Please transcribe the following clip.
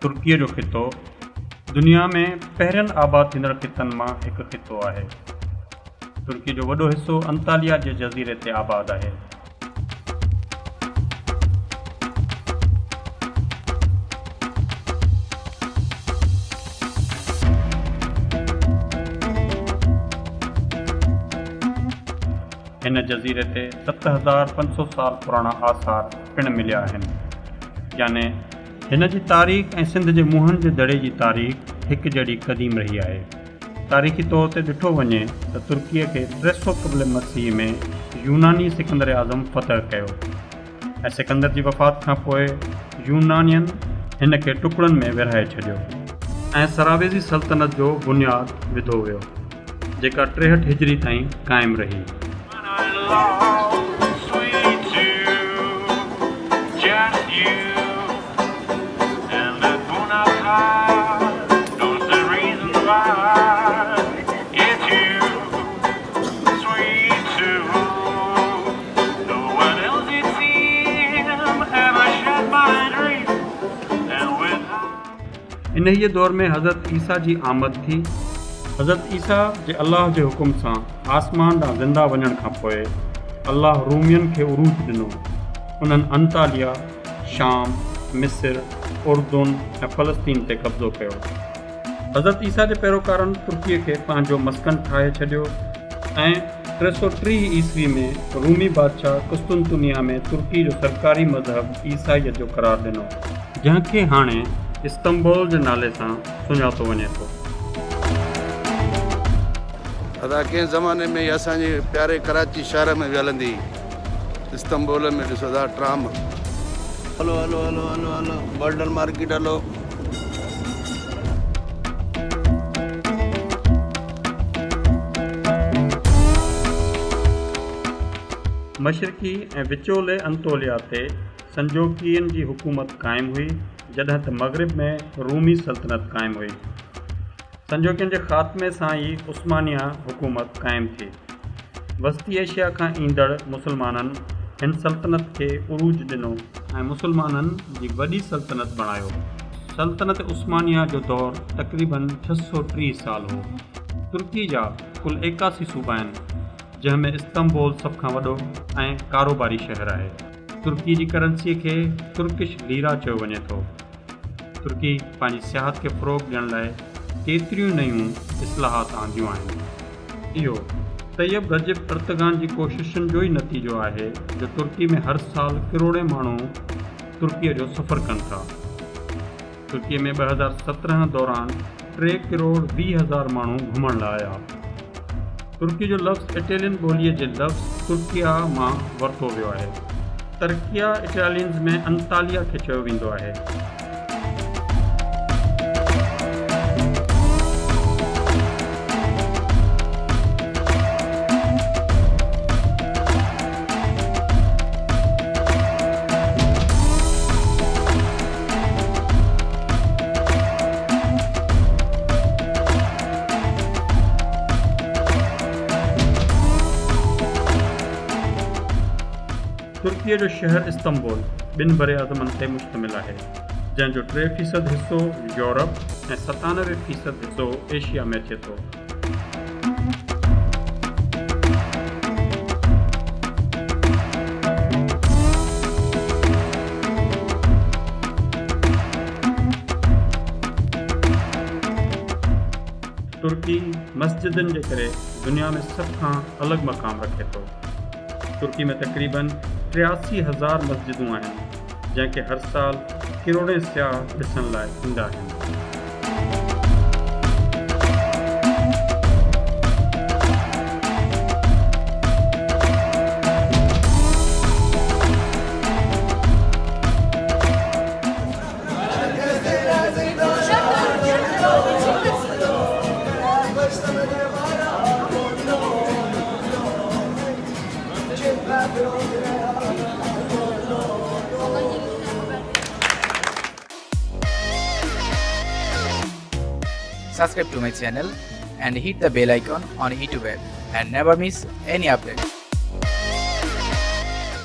तुर्की जो ख़ितो दुनिया में पहिरियनि आबाद थींदड़ ख़ितनि मां हिकु ख़ितो आहे। तुर्की जो वॾो हिसो अंतालिया जे जज़ीरे ते आबाद आहे। हिन जज़ीरे ते 7500 साल पुराणा आसार पिणु मिलिया आहिनि। याने हिन जी तारीख़ ऐं सिंध जे मुंहनि जे दड़े जी तारीख़ हिकु जहिड़ी क़दीम रही आहे। तारीख़ी तौर ते ॾिठो वञे त तुर्कीअ खे 300 क़ब्ल मसीह में यूनानी सिकंदर आज़म फ़तह कयो ऐं सिकंदर जी वफ़ात खां पोइ यूनानियनि हिन खे टुकड़नि में विरहाए छॾियो ऐं सरावेज़ी सल्तनत जो बुनियादु विधो वियो, जेका 63 हिजरी ताईं क़ाइमु रही। इन ही दौर में हज़रत ईसा जी आमद थी। हज़रत ईसा जे अल्लाह जे हुकुम सां आसमान ॾांहुं ज़िंदा वञण खां पोइ अल्लाह रूमियनि खे उरूज ॾिनो। उन्हनि अंतालिया, शाम, मिस्र, उर्दुन ऐं फ़लस्तीन ते कब्ज़ो कयो। हज़रत ईसा जे पैरोकारनि तुर्कीअ खे पंहिंजो मस्कन ठाहे छॾियो ऐं 303 ईस्वी में रूमी बादशाह कुस्तुनतुनिया में तुर्की जो सरकारी मज़हब ईसाईयत जो क़रार ॾिनो, जंहिंखे हाणे इस्तंबुल जे नाले सां सुञातो वञे थो। अदा कंहिं ज़माने में असांजे प्यारे कराची शहर में हलंदी, इस्तंबुल में ॾिसो था ट्राम। हलो हलो हलो हलो हलो बर्डन मार्केट हलो। मशरक़ी ऐं विचोले अंतोलिया ते संजोकियनि जी हुकूमत क़ाइमु हुई, जॾहिं त मग़रिब में रूमी सल्तनत क़ाइमु हुई। संजोकियनि जे ख़ात्मे सां ई उस्मानिया हुकूमत क़ाइमु थी। वस्ती एशिया खां ईंदड़ मुसलमाननि हिन सल्तनत खे उरूज ॾिनो ऐं मुसलमाननि जी वॾी सल्तनत बणायो। सल्तनत उस्मानिया जो दौरु तक़रीबन 630 साल हो। तुर्की जा कुल 81 सूबा आहिनि, जंहिंमें इस्तंबुल सभ खां वॾो ऐं कारोबारी शहर आहे। तुर्की जी करंसीअ खे तुर्किश लीरा चयो वञे थो। तुर्की पंहिंजी सियाहत खे फ़रोग़ ॾियण लाइ केतिरियूं नयूं इस्लाहात आंदियूं आहिनि। इहो तैयब रजब अर्तगान जी कोशिशुनि जो ई नतीजो आहे जो तुर्की में हर साल किरोड़े माण्हू तुर्कीअ जो सफ़र कनि था। तुर्कीअ में 2017 दौरान 3 करोड़ 20 हज़ार माण्हू घुमण लाइ आया। तुर्की जो लफ़्ज़ इटालियन ॿोलीअ जे लफ़्ज़ तुर्किया मां वरितो वियो आहे। तर्किया इटालियंस में अंतालिया खे चयो वेंदो आहे। तुर्कीअ जो शहर इस्तंबुल 2 बरे आज़मनि ते मुश्तमिल आहे, जंहिंजो 3% हिसो यूरोप ऐं 97% हिसो एशिया में अचे थो। तुर्की मस्जिदनि जे करे दुनिया में सभ खां अलॻि मक़ाम रखे थो। तुर्की में तक़रीबन 83,000 मस्जिदूं आहिनि, जंहिंखे हर साल किरोड़े सियाह ॾिसण लाइ ईंदा आहिनि। Subscribe to my channel and hit the bell icon on YouTube app and never miss any update.